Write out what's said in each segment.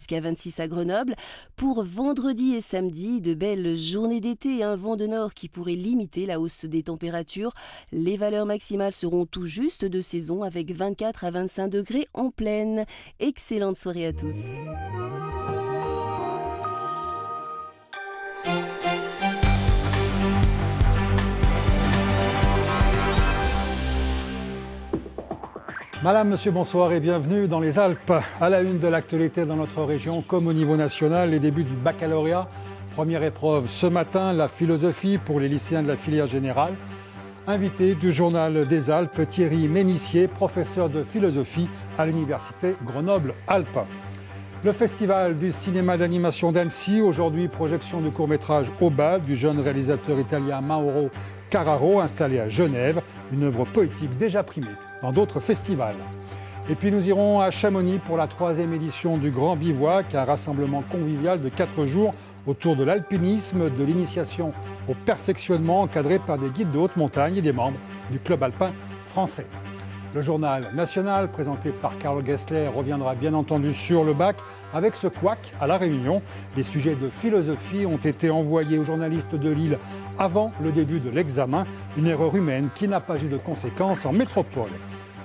jusqu'à 26 à Grenoble. Pour vendredi et samedi, de belles journées d'été et un vent de nord qui pourrait limiter la hausse des températures. Les valeurs maximales seront tout juste de saison avec 24 à 25 degrés en pleine. Excellente soirée à tous. Madame, Monsieur, bonsoir et bienvenue dans les Alpes. À la une de l'actualité dans notre région, comme au niveau national, les débuts du baccalauréat. Première épreuve ce matin, la philosophie pour les lycéens de la filière générale. Invité du journal des Alpes, Thierry Ménissier, professeur de philosophie à l'université Grenoble-Alpes. Le festival du cinéma d'animation d'Annecy, aujourd'hui projection du court-métrage Aubade du jeune réalisateur italien Mauro Carraro, installé à Genève, une œuvre poétique déjà primée dans d'autres festivals. Et puis nous irons à Chamonix pour la 3e édition du Grand Bivouac, un rassemblement convivial de 4 jours autour de l'alpinisme, de l'initiation au perfectionnement encadré par des guides de haute montagne et des membres du club alpin français. Le journal national, présenté par Carole Gessler, reviendra bien entendu sur le bac avec ce couac à La Réunion. Les sujets de philosophie ont été envoyés aux journalistes de Lille avant le début de l'examen. Une erreur humaine qui n'a pas eu de conséquences en métropole.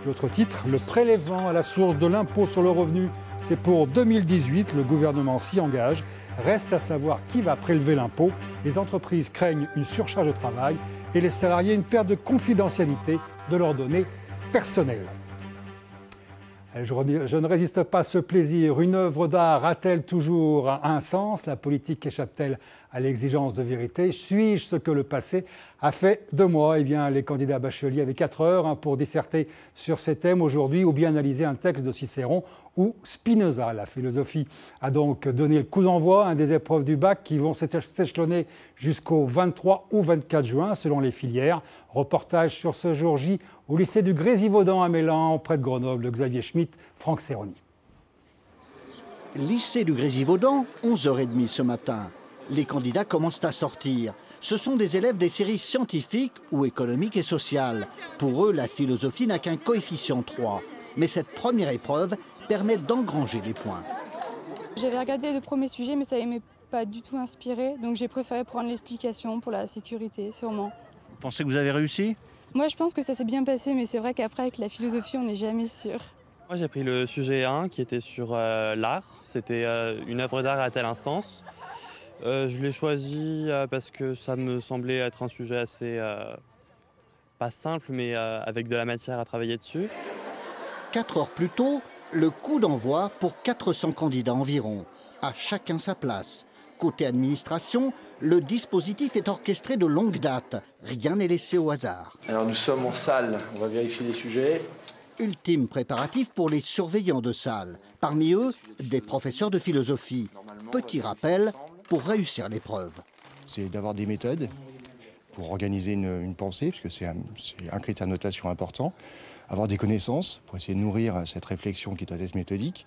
Puis autre titre, le prélèvement à la source de l'impôt sur le revenu. C'est pour 2018, le gouvernement s'y engage. Reste à savoir qui va prélever l'impôt. Les entreprises craignent une surcharge de travail et les salariés une perte de confidentialité de leurs données personnelles. Je ne résiste pas à ce plaisir. Une œuvre d'art a-t-elle toujours un sens? La politique échappe-t-elle à l'exigence de vérité? Suis-je ce que le passé a fait de moi? Eh bien, les candidats bacheliers avaient 4 heures pour disserter sur ces thèmes aujourd'hui ou bien analyser un texte de Cicéron ou Spinoza. La philosophie a donc donné le coup d'envoi des épreuves du bac qui vont s'échelonner jusqu'au 23 ou 24 juin selon les filières. Reportage sur ce jour J au lycée du Grésivaudan à Mélan, près de Grenoble, de Xavier Schmitt, Franck Serroni. Lycée du Grésivaudan, 11h30 ce matin. Les candidats commencent à sortir. Ce sont des élèves des séries scientifiques ou économiques et sociales. Pour eux, la philosophie n'a qu'un coefficient 3. Mais cette première épreuve permet d'engranger les points. J'avais regardé le premier sujet, mais ça ne m'est pas du tout inspiré. Donc j'ai préféré prendre l'explication pour la sécurité, sûrement. Vous pensez que vous avez réussi? Moi, je pense que ça s'est bien passé, mais c'est vrai qu'après, avec la philosophie, on n'est jamais sûr. Moi, j'ai pris le sujet 1 qui était sur l'art. C'était une œuvre d'art a-t-elle un sens? Je l'ai choisi parce que ça me semblait être un sujet assez, pas simple, mais avec de la matière à travailler dessus. 4 heures plus tôt, le coup d'envoi pour 400 candidats environ. À chacun sa place. Côté administration, le dispositif est orchestré de longue date. Rien n'est laissé au hasard. Alors nous sommes en salle, on va vérifier les sujets. Ultime préparatif pour les surveillants de salle. Parmi eux, des professeurs de philosophie. Petit rappel pour réussir l'épreuve. C'est d'avoir des méthodes pour organiser une pensée, parce que c'est un critère de notation important. Avoir des connaissances pour essayer de nourrir cette réflexion qui doit être méthodique.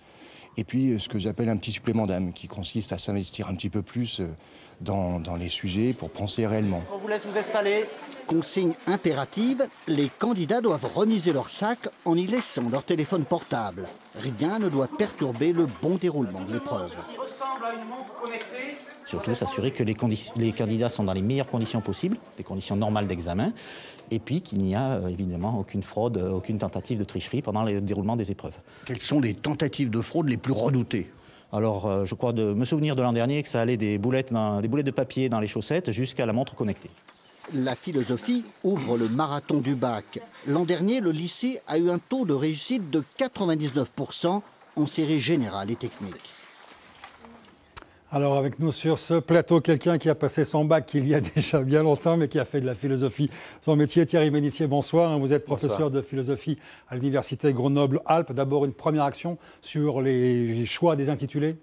Et puis ce que j'appelle un petit supplément d'âme, qui consiste à s'investir un petit peu plus dans les sujets pour penser réellement. On vous laisse vous installer. Consigne impérative, les candidats doivent remiser leur sac en y laissant leur téléphone portable. Rien ne doit perturber le bon déroulement de l'épreuve. Surtout s'assurer que les candidats sont dans les meilleures conditions possibles, des conditions normales d'examen, et puis qu'il n'y a évidemment aucune fraude, aucune tentative de tricherie pendant le déroulement des épreuves. Quelles sont les tentatives de fraude les plus redoutées? Alors, je crois de me souvenir de l'an dernier que ça allait des boulettes de papier dans les chaussettes jusqu'à la montre connectée. La philosophie ouvre le marathon du bac. L'an dernier, le lycée a eu un taux de réussite de 99% en série générale et technique. Alors avec nous sur ce plateau, quelqu'un qui a passé son bac il y a déjà bien longtemps, mais qui a fait de la philosophie son métier. Thierry Ménissier, bonsoir. Vous êtes professeur de philosophie à l'université Grenoble-Alpes. D'abord, une première action sur les choix des intitulés.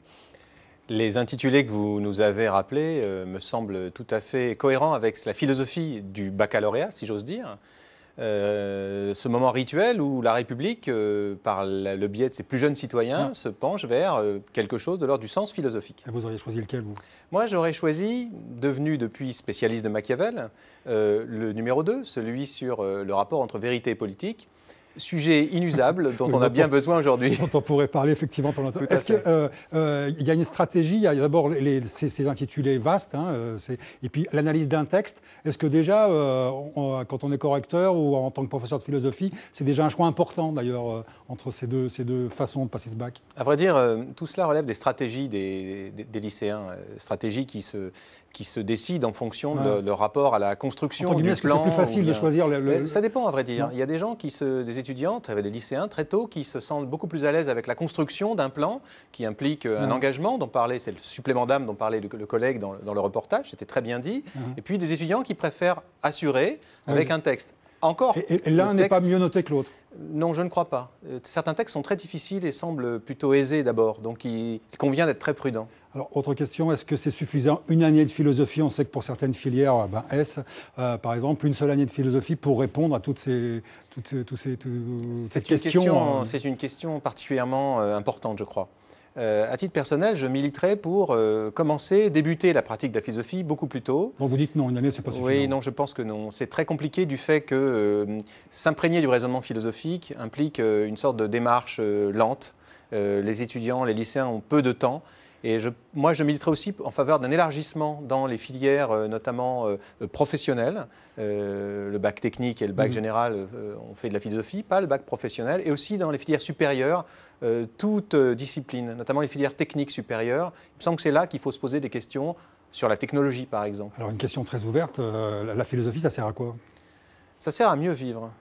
Les intitulés que vous nous avez rappelés me semblent tout à fait cohérents avec la philosophie du baccalauréat, si j'ose dire. Ce moment rituel où la République, par le biais de ses plus jeunes citoyens, se penche vers quelque chose de l'ordre du sens philosophique. Et vous auriez choisi lequel, vous? Moi, j'aurais choisi, devenu depuis spécialiste de Machiavel, le numéro 2, celui sur le rapport entre vérité et politique. sujet inusable dont Oui, on a bien besoin aujourd'hui. Dont on pourrait parler effectivement pendant longtemps. Est-ce qu'il y a une stratégie? Il y a d'abord ces intitulés vastes, hein, et puis l'analyse d'un texte. Est-ce que déjà, quand on est correcteur ou en tant que professeur de philosophie, c'est déjà un choix important d'ailleurs entre ces deux façons de passer ce bac? À vrai dire, tout cela relève des stratégies des lycéens, stratégies qui se décident en fonction de leur rapport à la construction du plan. Est-ce que c'est plus facile de choisir Ça dépend, à vrai dire. Il y a des gens des étudiants, des lycéens, très tôt, qui se sentent beaucoup plus à l'aise avec la construction d'un plan qui implique un engagement dont parlait, c'est le supplément d'âme dont parlait le collègue dans le reportage, c'était très bien dit. Et puis des étudiants qui préfèrent assurer avec un texte. Encore. Et l'un n'est pas mieux noté que l'autre? Non, je ne crois pas. Certains textes sont très difficiles et semblent plutôt aisés d'abord, donc il convient d'être très prudent. Alors, autre question, est-ce que c'est suffisant une année de philosophie? On sait que pour certaines filières, par exemple, une seule année de philosophie pour répondre à toutes ces questions. C'est une question particulièrement importante, je crois. À titre personnel, je militerais pour débuter la pratique de la philosophie beaucoup plus tôt. Donc vous dites non, une année, c'est pas suffisant? Oui, non, je pense que non. C'est très compliqué du fait que s'imprégner du raisonnement philosophique implique une sorte de démarche lente. Les étudiants, les lycéens ont peu de temps. Et moi, je militerais aussi en faveur d'un élargissement dans les filières, notamment professionnelles. Le bac technique et le bac général, on fait de la philosophie, pas le bac professionnel. Et aussi dans les filières supérieures, toute discipline, notamment les filières techniques supérieures. Il me semble que c'est là qu'il faut se poser des questions sur la technologie, par exemple. Alors, une question très ouverte, la philosophie, ça sert à quoi? Ça sert à mieux vivre.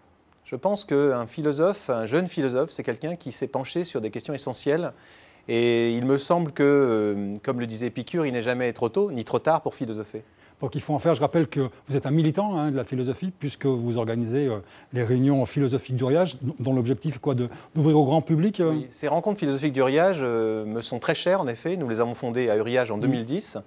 Je pense qu'un philosophe, un jeune philosophe, c'est quelqu'un qui s'est penché sur des questions essentielles. Et il me semble que, comme le disait Épicure, il n'est jamais trop tôt ni trop tard pour philosopher. Donc il faut en faire, je rappelle que vous êtes un militant de la philosophie, puisque vous organisez les réunions philosophiques d'Uriage, dont l'objectif est quoi, d'ouvrir au grand public Oui, ces rencontres philosophiques d'Uriage me sont très chères, en effet. Nous les avons fondées à Uriage en 2010.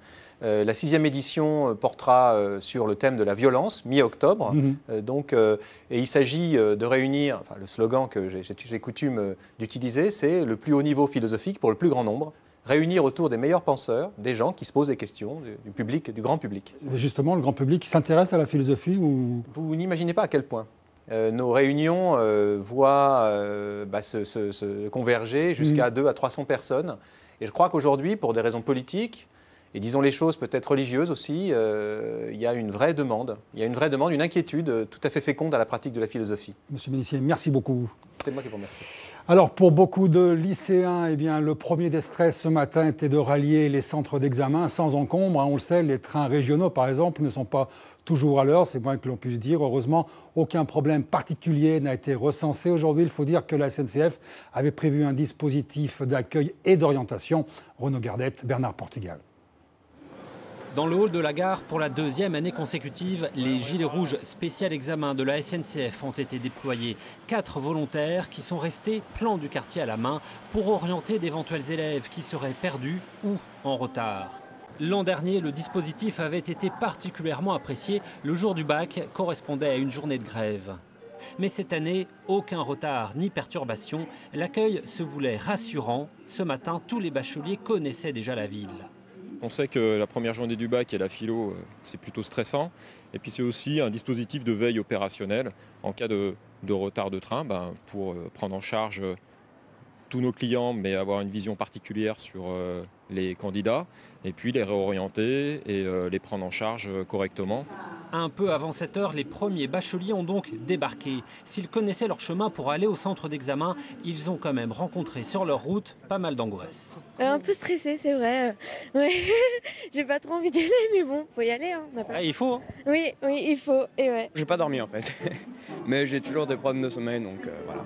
La 6e édition portera sur le thème de la violence, mi-octobre. Et il s'agit de réunir, le slogan que j'ai coutume d'utiliser, c'est le plus haut niveau philosophique pour le plus grand nombre. Réunir autour des meilleurs penseurs, des gens qui se posent des questions, du public, du grand public. Justement, le grand public s'intéresse à la philosophie ou... Vous n'imaginez pas à quel point. Nos réunions voient se converger jusqu'à 200 à 300 personnes. Et je crois qu'aujourd'hui, pour des raisons politiques, et disons les choses peut-être religieuses aussi, il y a une vraie demande. Il y a une vraie demande, une inquiétude tout à fait féconde à la pratique de la philosophie. Monsieur Ménissier, merci beaucoup. C'est moi qui vous remercie. Alors, pour beaucoup de lycéens, le premier des stress ce matin était de rallier les centres d'examen sans encombre. On le sait, les trains régionaux, par exemple, ne sont pas toujours à l'heure, c'est moins que l'on puisse dire. Heureusement, aucun problème particulier n'a été recensé. Aujourd'hui, il faut dire que la SNCF avait prévu un dispositif d'accueil et d'orientation. Renaud Gardette, Bernard Portugal. Dans le hall de la gare, pour la 2e année consécutive, les gilets rouges spécial examen de la SNCF ont été déployés. 4 volontaires qui sont restés plan du quartier à la main pour orienter d'éventuels élèves qui seraient perdus ou en retard. L'an dernier, le dispositif avait été particulièrement apprécié. Le jour du bac correspondait à une journée de grève. Mais cette année, aucun retard ni perturbation. L'accueil se voulait rassurant. Ce matin, tous les bacheliers connaissaient déjà la ville. On sait que la première journée du bac et la philo, c'est plutôt stressant. Et puis c'est aussi un dispositif de veille opérationnelle en cas de retard de train, pour prendre en charge tous nos clients, mais avoir une vision particulière sur les candidats, et puis les réorienter et les prendre en charge correctement. Un peu avant 7 heures, les premiers bacheliers ont donc débarqué. S'ils connaissaient leur chemin pour aller au centre d'examen, ils ont quand même rencontré sur leur route pas mal d'angoisse. Un peu stressé, c'est vrai. Ouais. J'ai pas trop envie d'y aller, mais bon, faut y aller. Il faut. Hein. Oui, il faut. Et ouais. J'ai pas dormi en fait, mais j'ai toujours des problèmes de sommeil, donc voilà.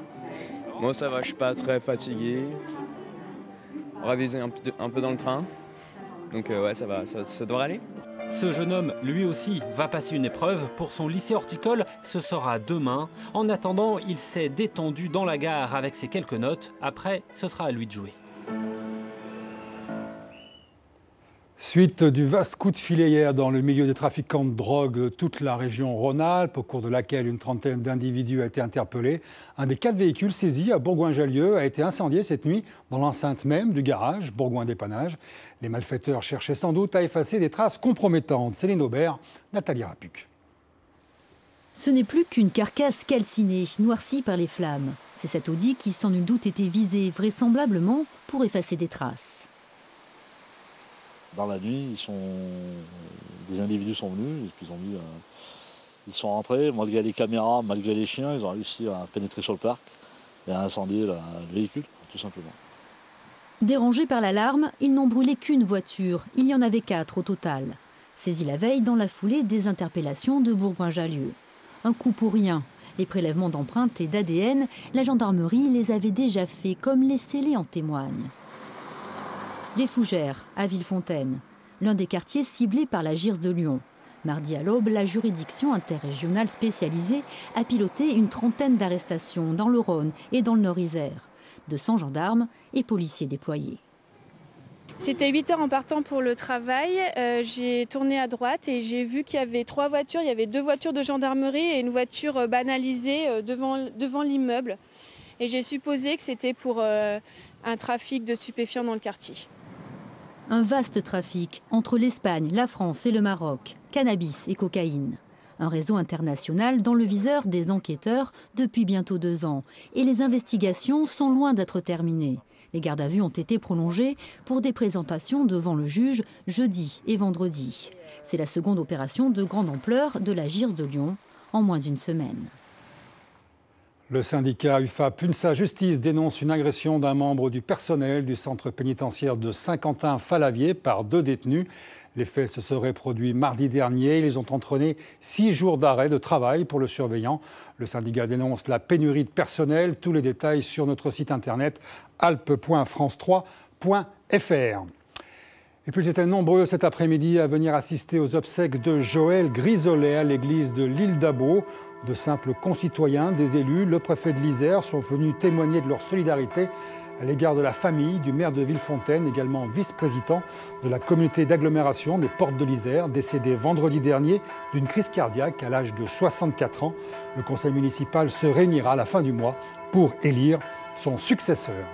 Moi ça va, je suis pas très fatigué. Réviser un peu dans le train, donc ouais, ça va, ça devrait aller. Ce jeune homme, lui aussi, va passer une épreuve. Pour son lycée horticole, ce sera demain. En attendant, il s'est détendu dans la gare avec ses quelques notes. Après, ce sera à lui de jouer. Suite du vaste coup de filet hier dans le milieu des trafiquants de drogue de toute la région Rhône-Alpes, au cours de laquelle une trentaine d'individus a été interpellé. Un des 4 véhicules saisis à Bourgoin-Jallieu a été incendié cette nuit dans l'enceinte même du garage Bourgoin Dépannage. Les malfaiteurs cherchaient sans doute à effacer des traces compromettantes. Céline Aubert, Nathalie Rapuc. Ce n'est plus qu'une carcasse calcinée, noircie par les flammes. C'est cet Audi qui, sans nul doute, était visé, vraisemblablement, pour effacer des traces. Dans la nuit, des individus sont venus, et puis ils sont rentrés, malgré les caméras, malgré les chiens, ils ont réussi à pénétrer sur le parc et à incendier le véhicule, tout simplement. Dérangés par l'alarme, ils n'ont brûlé qu'une voiture. Il y en avait 4 au total. Saisis la veille dans la foulée des interpellations de Bourgoin-Jallieu. Un coup pour rien. Les prélèvements d'empreintes et d'ADN, la gendarmerie les avait déjà faits, comme les scellés en témoignent. Les Fougères, à Villefontaine, l'un des quartiers ciblés par la JIRS de Lyon. Mardi à l'aube, la juridiction interrégionale spécialisée a piloté une trentaine d'arrestations dans le Rhône et dans le Nord-Isère. 200 gendarmes et policiers déployés. C'était 8 heures en partant pour le travail. J'ai tourné à droite et j'ai vu qu'il y avait 3 voitures. Il y avait 2 voitures de gendarmerie et une voiture banalisée devant l'immeuble. Et j'ai supposé que c'était pour un trafic de stupéfiants dans le quartier. Un vaste trafic entre l'Espagne, la France et le Maroc. Cannabis et cocaïne. Un réseau international dans le viseur des enquêteurs depuis bientôt 2 ans. Et les investigations sont loin d'être terminées. Les gardes à vue ont été prolongés pour des présentations devant le juge jeudi et vendredi. C'est la seconde opération de grande ampleur de la JIRS de Lyon en moins d'1 semaine. Le syndicat UFA-PUNSA Justice dénonce une agression d'un membre du personnel du centre pénitentiaire de Saint-Quentin-Falavier par 2 détenus. Les faits se seraient produits mardi dernier. Ils ont entraîné 6 jours d'arrêt de travail pour le surveillant. Le syndicat dénonce la pénurie de personnel. Tous les détails sur notre site internet alpes.france3.fr. Et puis ils étaient nombreux cet après-midi à venir assister aux obsèques de Joël Grisolet à l'église de l'île d'Abo. De simples concitoyens, des élus, le préfet de l'Isère sont venus témoigner de leur solidarité à l'égard de la famille du maire de Villefontaine, également vice-président de la communauté d'agglomération des Portes de l'Isère, décédé vendredi dernier d'une crise cardiaque à l'âge de 64 ans. Le conseil municipal se réunira à la fin du mois pour élire son successeur.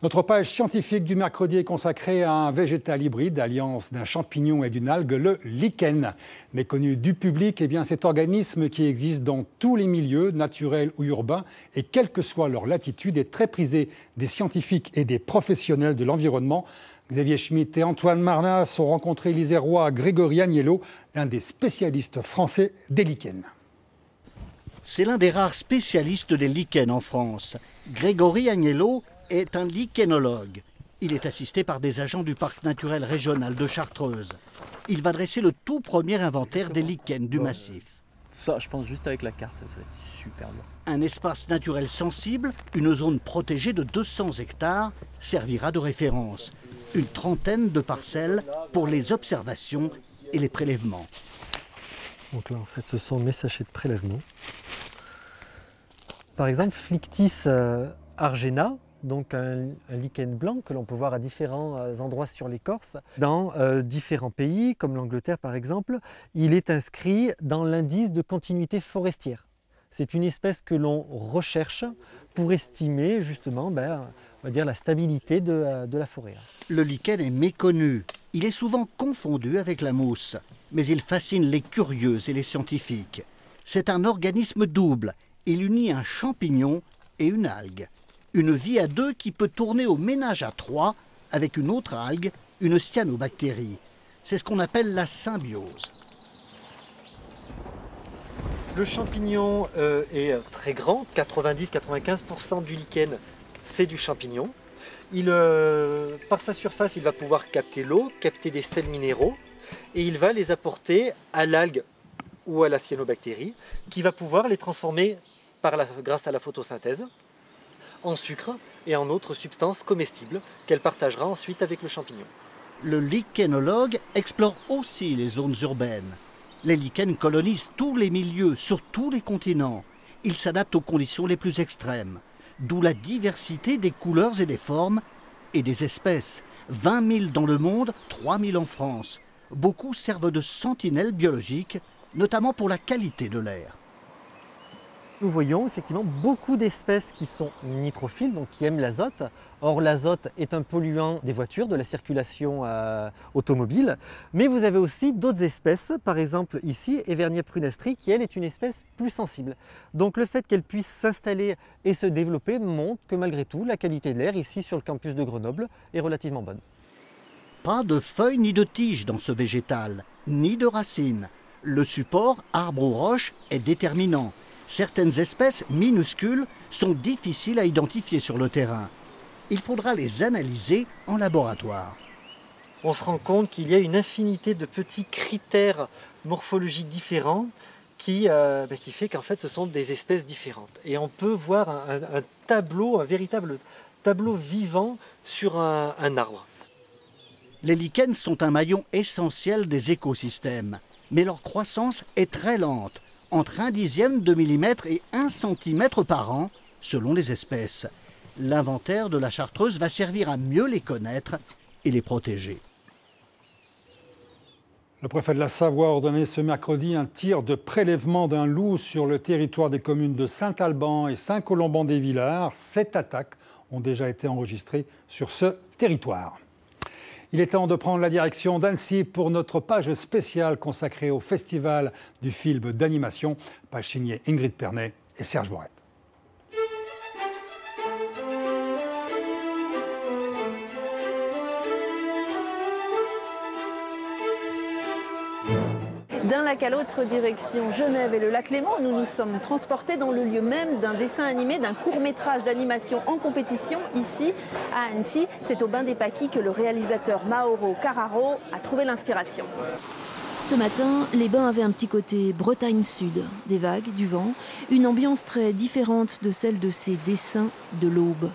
Notre page scientifique du mercredi est consacrée à un végétal hybride, alliance d'un champignon et d'une algue, le lichen. Méconnu du public, cet organisme qui existe dans tous les milieux, naturels ou urbains, et quelle que soit leur latitude, est très prisé des scientifiques et des professionnels de l'environnement. Xavier Schmitt et Antoine Marnas ont rencontré l'Isérois Grégory Agnello, l'un des spécialistes français des lichens. C'est l'un des rares spécialistes des lichens en France. Grégory Agnello est un lichenologue. Il est assisté par des agents du parc naturel régional de Chartreuse. Il va dresser le tout premier inventaire des lichens du massif. Ça, je pense juste avec la carte, ça va être super bien. Un espace naturel sensible, une zone protégée de 200 hectares, servira de référence. Une trentaine de parcelles pour les observations et les prélèvements. Donc là, en fait, ce sont mes sachets de prélèvement. Par exemple, Flictis argena, donc un lichen blanc que l'on peut voir à différents endroits sur l'écorce. Dans différents pays, comme l'Angleterre par exemple, il est inscrit dans l'indice de continuité forestière. C'est une espèce que l'on recherche pour estimer justement, on va dire, la stabilité de la forêt. Le lichen est méconnu. Il est souvent confondu avec la mousse, mais il fascine les curieux et les scientifiques. C'est un organisme double. Il unit un champignon et une algue. Une vie à 2 qui peut tourner au ménage à 3 avec une autre algue, une cyanobactérie. C'est ce qu'on appelle la symbiose. Le champignon est très grand, 90-95% du lichen, c'est du champignon. Par sa surface, il va pouvoir capter l'eau, capter des sels minéraux, et il va les apporter à l'algue ou à la cyanobactérie, qui va pouvoir les transformer grâce à la photosynthèse en sucre et en autres substances comestibles qu'elle partagera ensuite avec le champignon. Le lichenologue explore aussi les zones urbaines. Les lichens colonisent tous les milieux, sur tous les continents. Ils s'adaptent aux conditions les plus extrêmes, d'où la diversité des couleurs et des formes et des espèces. 20 000 dans le monde, 3 000 en France. Beaucoup servent de sentinelles biologiques, notamment pour la qualité de l'air. Nous voyons effectivement beaucoup d'espèces qui sont nitrophiles, donc qui aiment l'azote. Or l'azote est un polluant des voitures, de la circulation automobile. Mais vous avez aussi d'autres espèces, par exemple ici, Evernia prunastri, qui elle est une espèce plus sensible. Donc le fait qu'elle puisse s'installer et se développer montre que malgré tout, la qualité de l'air ici sur le campus de Grenoble est relativement bonne. Pas de feuilles ni de tiges dans ce végétal, ni de racines. Le support, arbre ou roche, est déterminant. Certaines espèces minuscules sont difficiles à identifier sur le terrain. Il faudra les analyser en laboratoire. On se rend compte qu'il y a une infinité de petits critères morphologiques différents qui fait qu'en fait ce sont des espèces différentes. Et on peut voir un tableau, un véritable tableau vivant sur un arbre. Les lichens sont un maillon essentiel des écosystèmes, mais leur croissance est très lente, entre 1/10 de millimètre et 1 centimètre par an, selon les espèces. L'inventaire de la Chartreuse va servir à mieux les connaître et les protéger. Le préfet de la Savoie a ordonné ce mercredi un tir de prélèvement d'un loup sur le territoire des communes de Saint-Alban et Saint-Colomban-des-Villars. 7 attaques ont déjà été enregistrées sur ce territoire. Il est temps de prendre la direction d'Annecy pour notre page spéciale consacrée au Festival du film d'animation, page signée Ingrid Pernet et Serge Voret. D'un lac à l'autre, direction Genève et le lac Léman, nous nous sommes transportés dans le lieu même d'un dessin animé, d'un court-métrage d'animation en compétition, ici à Annecy. C'est au Bain des Paquis que le réalisateur Mauro Carraro a trouvé l'inspiration. Ce matin, les bains avaient un petit côté Bretagne Sud, des vagues, du vent, une ambiance très différente de celle de ces dessins de l'Aube.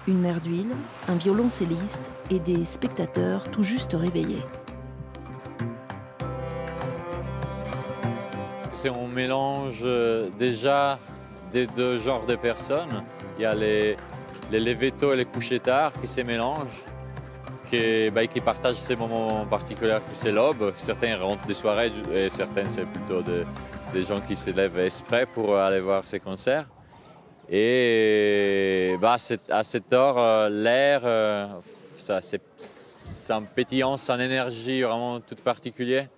Une mer d'huile, un violoncelliste et des spectateurs tout juste réveillés. C'est un mélange déjà des deux genres de personnes. Il y a les levées tôt et les couchers tard qui se mélangent, qui partagent ces moments particuliers que c'est l'aube. Certains rentrent des soirées et certains c'est plutôt des gens qui se lèvent exprès pour aller voir ces concerts. Et à cette heure, l'air, c'est un pétillant, c'est une énergie vraiment toute particulière.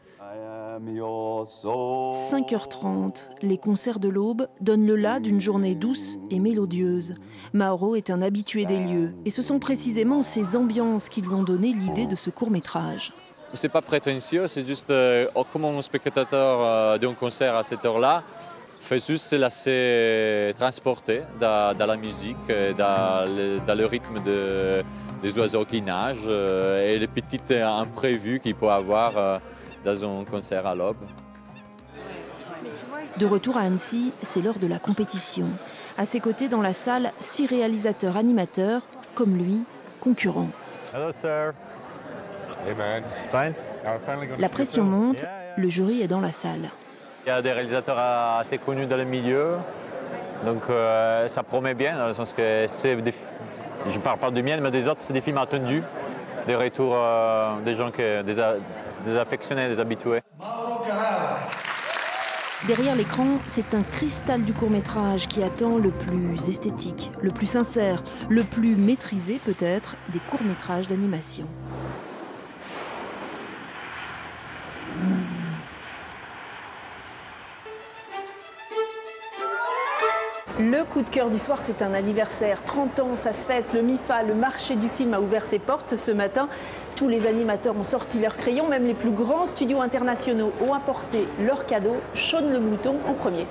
5h30, les concerts de l'Aube donnent le là d'une journée douce et mélodieuse. Mauro est un habitué des lieux et ce sont précisément ces ambiances qui lui ont donné l'idée de ce court-métrage. C'est pas prétentieux, c'est juste comme un spectateur d'un concert à cette heure-là, fait juste se laisser transporter dans la musique, dans le rythme des oiseaux qui nagent et les petits imprévus qu'il peut avoir dans un concert à l'Aube. De retour à Annecy, c'est l'heure de la compétition. À ses côtés dans la salle, 6 réalisateurs animateurs, comme lui, concurrents. Hello, sir. Hey, man. Fine. La pression monte, le jury est dans la salle. Il y a des réalisateurs assez connus dans le milieu, donc ça promet bien, dans le sens que je ne parle pas du mien, mais des autres, c'est des films attendus, des retours des gens, des affectionnés, des habitués. Derrière l'écran, c'est un cristal du court-métrage qui attend le plus esthétique, le plus sincère, le plus maîtrisé peut-être des courts-métrages d'animation. Le coup de cœur du soir, c'est un anniversaire. 30 ans, ça se fête. Le MIFA, le marché du film, a ouvert ses portes ce matin. Tous les animateurs ont sorti leurs crayons. Même les plus grands studios internationaux ont apporté leurs cadeaux. Shaun le Mouton en premier.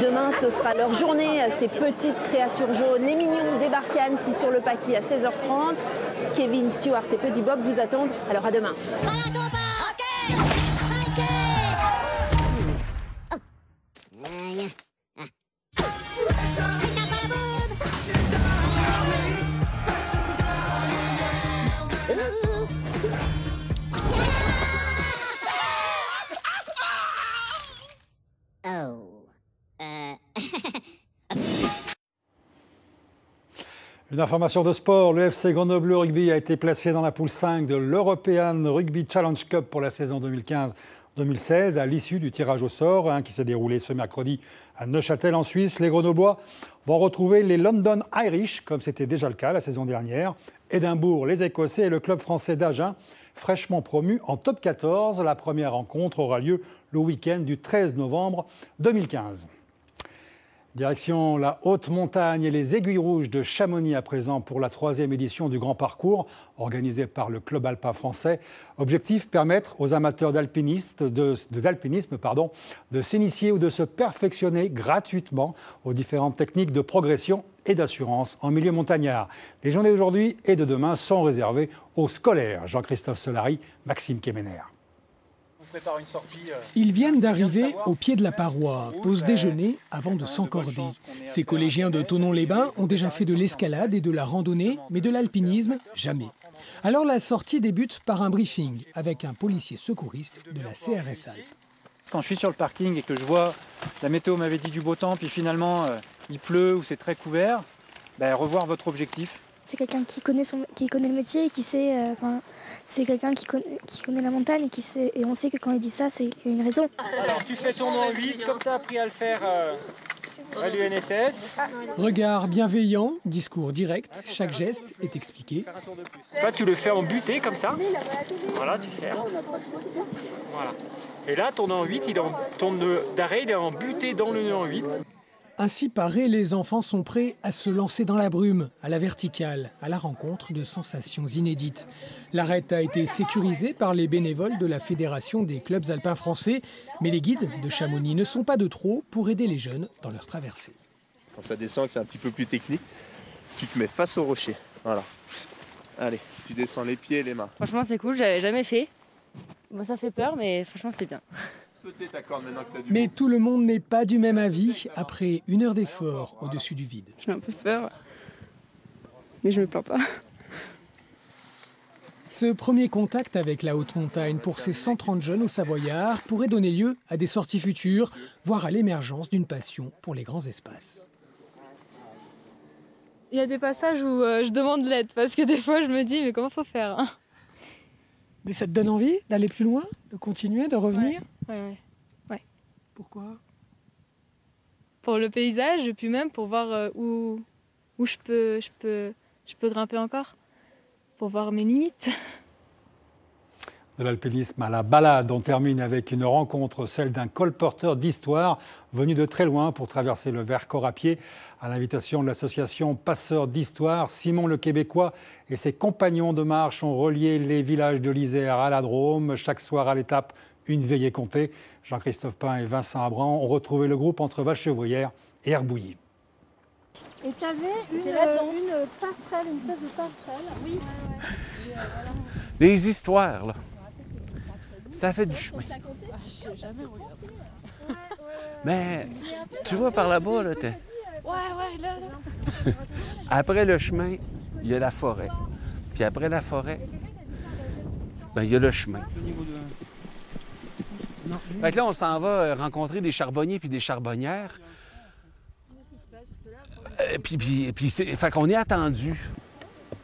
Demain, ce sera leur journée. Ces petites créatures jaunes, les mignons débarquent à Annecy sur le Paquis à 16h30. Kevin, Stuart et Petit Bob vous attendent. Alors à demain. Une information de sport, le FC Grenoble Rugby a été placé dans la poule 5 de l'European Rugby Challenge Cup pour la saison 2015-2016 à l'issue du tirage au sort qui s'est déroulé ce mercredi à Neuchâtel en Suisse. Les Grenoblois vont retrouver les London Irish, comme c'était déjà le cas la saison dernière, Édimbourg, les Écossais et le club français d'Agen, fraîchement promu en top 14. La première rencontre aura lieu le week-end du 13 novembre 2015. Direction la haute montagne et les Aiguilles Rouges de Chamonix à présent pour la 3e édition du Grand Parcours organisé par le Club Alpin français. Objectif, permettre aux amateurs d'alpinisme de s'initier ou de se perfectionner gratuitement aux différentes techniques de progression et d'assurance en milieu montagnard. Les journées d'aujourd'hui et de demain sont réservées aux scolaires. Jean-Christophe Solari, Maxime Kemener. Ils viennent d'arriver au pied de la paroi, pause déjeuner avant de s'encorder. Ces collégiens de Thonon-les-Bains ont déjà fait de l'escalade et de la randonnée, mais de l'alpinisme, jamais. Alors la sortie débute par un briefing avec un policier secouriste de la CRS Alpes. Quand je suis sur le parking et que je vois la météo m'avait dit du beau temps, puis finalement il pleut ou c'est très couvert, revoir votre objectif. C'est quelqu'un qui connaît le métier et qui sait... c'est quelqu'un qui connaît la montagne et on sait que quand il dit ça, c'est qu'il y a une raison. Alors tu fais ton en 8 comme tu as appris à le faire à l'UNSS. Regard bienveillant, discours direct, chaque geste est expliqué. Toi tu le fais en butée comme ça. Voilà, tu serres. Voilà. Et là ton en 8, ton nœud d'arrêt il est en butée dans le nœud en 8. Ainsi parés, les enfants sont prêts à se lancer dans la brume, à la verticale, à la rencontre de sensations inédites. L'arête a été sécurisée par les bénévoles de la Fédération des clubs alpins français, mais les guides de Chamonix ne sont pas de trop pour aider les jeunes dans leur traversée. Quand ça descend et que c'est un petit peu plus technique, tu te mets face au rocher. Voilà. Allez, tu descends les pieds et les mains. Franchement, c'est cool, j'avais jamais fait. Bon, ça fait peur, mais franchement, c'est bien. Mais tout le monde n'est pas du même avis après 1 heure d'effort au-dessus du vide. J'ai un peu peur, mais je me plains pas. Ce premier contact avec la haute montagne pour ces 130 jeunes au Savoyard pourrait donner lieu à des sorties futures, voire à l'émergence d'une passion pour les grands espaces. Il y a des passages où je demande l'aide parce que des fois je me dis mais comment faut faire hein. Mais ça te donne envie d'aller plus loin, de continuer, de revenir ? Ouais. Pourquoi ? Pour le paysage et puis même pour voir où je peux grimper encore, pour voir mes limites. De l'alpinisme à la balade, on termine avec une rencontre, celle d'un colporteur d'histoire venu de très loin pour traverser le Vercors à pied. À l'invitation de l'association Passeurs d'Histoire, Simon le Québécois et ses compagnons de marche ont relié les villages de l'Isère à la Drôme. Chaque soir à l'étape, une veillée comptée. Jean-Christophe Pain et Vincent Abran ont retrouvé le groupe entre Valchevrières et Herbouilly. Et tu avais une passerelle, une espèce de passerelle. Oui. Les histoires, là. Ça fait du chemin. Mais tu vois par là-bas, là, t'es... là. Après le chemin, il y a la forêt. Puis après la forêt, il y a le chemin. Fait que là, on s'en va rencontrer des charbonniers puis des charbonnières. Fait qu'on est attendu.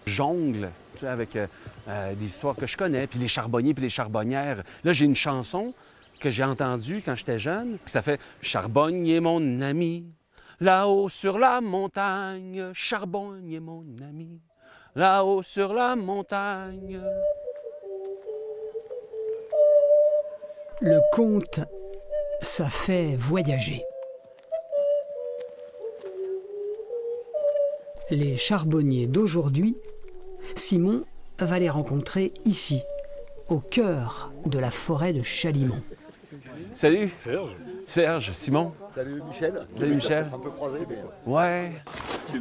Jongle, tu sais, avec des histoires que je connais, puis les charbonniers puis les charbonnières. Là, j'ai une chanson que j'ai entendue quand j'étais jeune. Ça fait « Charbonnier, mon ami, là-haut sur la montagne. Charbonnier, mon ami, là-haut sur la montagne. » Le conte, ça fait voyager. Les charbonniers d'aujourd'hui, Simon va les rencontrer ici, au cœur de la forêt de Chalimont. Salut. Serge. Serge, Simon. Salut Michel. Salut Michel. Un peu croisé, mais... Ouais. Tu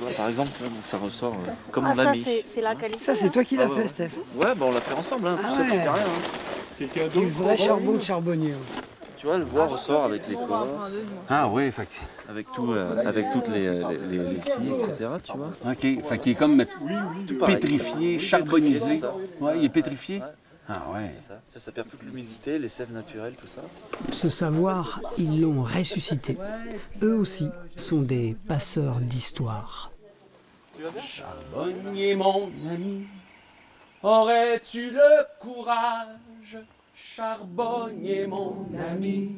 vois, par exemple, ça ressort comme on a mis. Ça, c'est la qualité. Ça, c'est toi qui l'as fait, Steph. Ouais, on l'a fait ensemble, hein. Tout ça, tu fais rien. Quelqu'un d'autre. Du vrai charbon de charbonnier. Tu vois, le bois ressort avec l'écorce. Ah oui, fait avec toutes les scies, etc. Tu vois. OK, fait qu'il est comme pétrifié, charbonnisé. Ouais, il est pétrifié. Ah ouais. Ça perd toute l'humidité, les sèves naturelles, tout ça. Ce savoir, ils l'ont ressuscité. Eux aussi sont des passeurs d'histoire. Charbonnier, mon ami, aurais-tu le courage? Charbonnier, mon ami,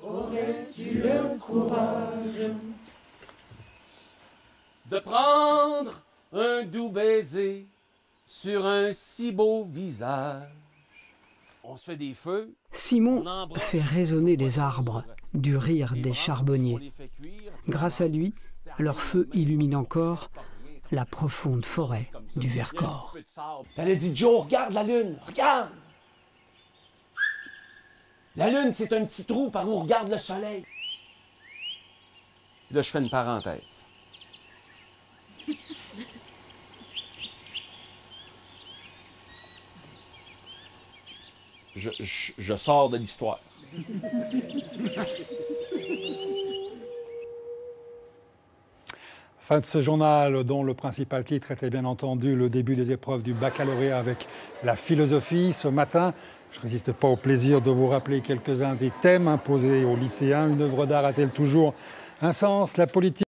aurais-tu le courage de prendre un doux baiser sur un si beau visage? On se fait des feux. Simon fait résonner les arbres du rire des charbonniers. Grâce à lui, leur feu illumine encore la profonde forêt du Vercors. Elle a dit, Joe, regarde la lune, regarde! La lune, c'est un petit trou par où on regarde le soleil. Là, je fais une parenthèse. Je sors de l'histoire. Fin de ce journal dont le principal titre était bien entendu le début des épreuves du baccalauréat avec la philosophie. Ce matin, je ne résiste pas au plaisir de vous rappeler quelques-uns des thèmes imposés aux lycéens. Une œuvre d'art a-t-elle toujours un sens? La politique